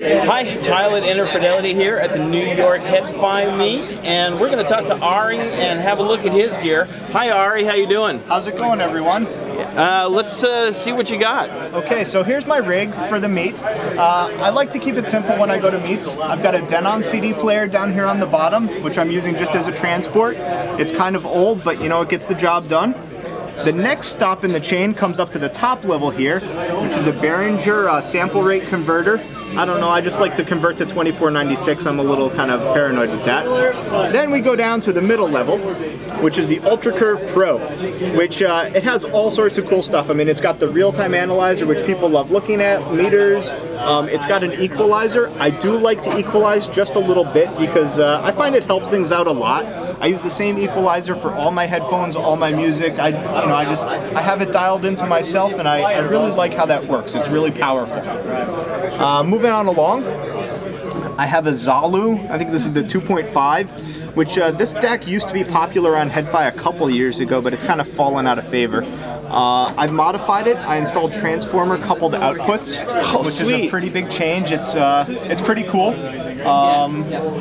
Hi, Tyler at Interfidelity here at the New York Head-Fi meet, and we're going to talk to Ari and have a look at his gear. Hi Ari, how you doing? How's it going, everyone? Let's see what you got. Okay, so here's my rig for the meet. I like to keep it simple when I go to meets. I've got a Denon CD player down here on the bottom, which I'm using just as a transport. It's kind of old, but you know, it gets the job done. The next stop in the chain comes up to the top level here, which is a Behringer sample rate converter. I don't know, I just like to convert to 2496. I'm a little kind of paranoid with that. Then we go down to the middle level, which is the Ultra Curve Pro, which it has all sorts of cool stuff. I mean, it's got the real-time analyzer, which people love looking at, meters. It's got an equalizer. I do like to equalize just a little bit because I find it helps things out a lot. I use the same equalizer for all my headphones, all my music. I have it dialed into myself, and I really like how that works. It's really powerful. Moving on along, I have a Zalu. I think this is the 2.5, which this deck used to be popular on Head-Fi a couple years ago, but it's kind of fallen out of favor. I've modified it. I installed transformer coupled outputs, which is a pretty big change. It's pretty cool.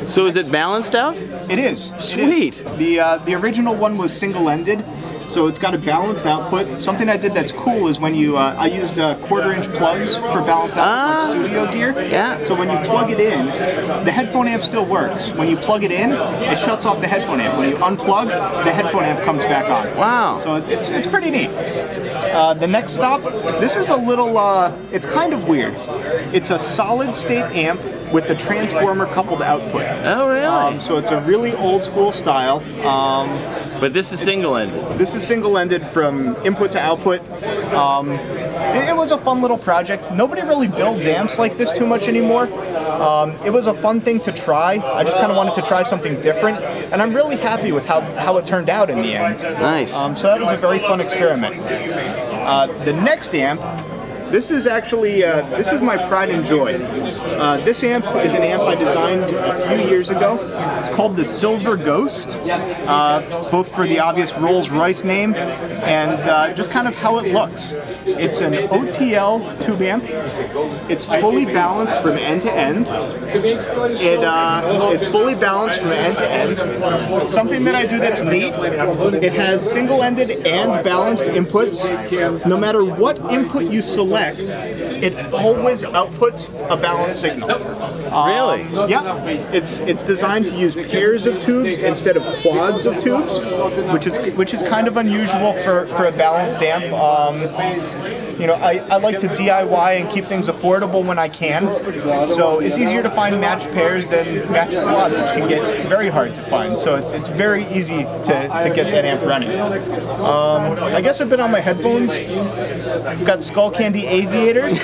So is it balanced out? It is. Sweet. It is. The original one was single-ended, so it's got a balanced output. Something I did that's cool is when you, I used 1/4-inch plugs for balanced output like studio gear. Yeah. So when you plug it in, the headphone amp still works. When you plug it in, it shuts off the headphone amp. When you unplug, the headphone amp comes back on. Wow. So it's pretty neat. The next stop, this is a little, it's kind of weird. It's a solid state amp with the transformer coupled output. Oh, really? So it's a really old school style. But this is single-ended. This is single-ended from input to output. It was a fun little project. Nobody really builds amps like this too much anymore. It was a fun thing to try. I just kind of wanted to try something different, and I'm really happy with how it turned out in the end. Nice. So that was a very fun experiment. The next amp, this is actually, this is my pride and joy. This amp is an amp I designed a few years ago. It's called the Silver Ghost, both for the obvious Rolls-Royce name and just kind of how it looks. It's an OTL tube amp. It's fully balanced from end to end. It's fully balanced from end to end. Something that I do that's neat, it has single-ended and balanced inputs. No matter what input you select, it always outputs a balanced signal. Really? Yeah. It's designed to use pairs of tubes instead of quads of tubes, which is kind of unusual for a balanced amp. You know, I like to DIY and keep things affordable when I can, so it's easier to find matched pairs than matched quads, which can get very hard to find. So it's very easy to get that amp running. I guess I've been on my headphones. I've got Skull Candy Aviators.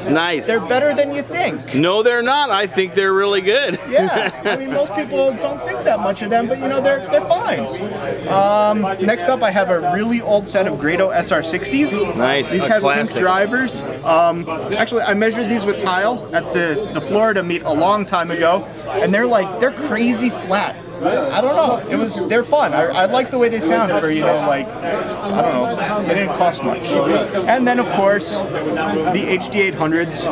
Nice. They're better than you think. No, they're not. I think they're really good. Yeah, I mean, most people don't think that much of them, but you know, they're fine. Next up, I have a really old set of Grado SR60s. Nice. These have pink drivers. Actually, I measured these with tile at the Florida meet a long time ago, and they're crazy flat. I don't know. They're fun. I like the way they sound for, you know, like, I don't know. They didn't cost much. And then, of course, the HD800s.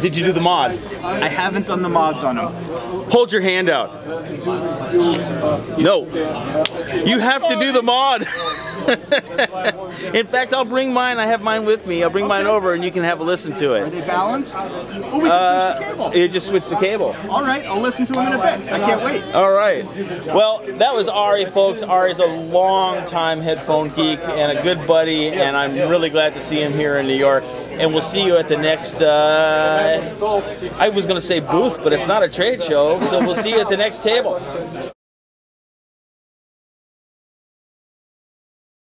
Did you do the mod? I haven't done the mods on them. Hold your hand out. No. You have to do the mod. In fact, I'll bring mine. I have mine with me. I'll bring mine over, and you can have a listen to it. Are they balanced? Oh, we can switch the cable. You just switch the cable. All right, I'll listen to them in a bit. I can't wait. All right. Well, that was Ari, folks. Ari's a long-time headphone geek and a good buddy, and I'm really glad to see him here in New York. And we'll see you at the next, I was going to say booth, but it's not a trade show, so we'll see you at the next table.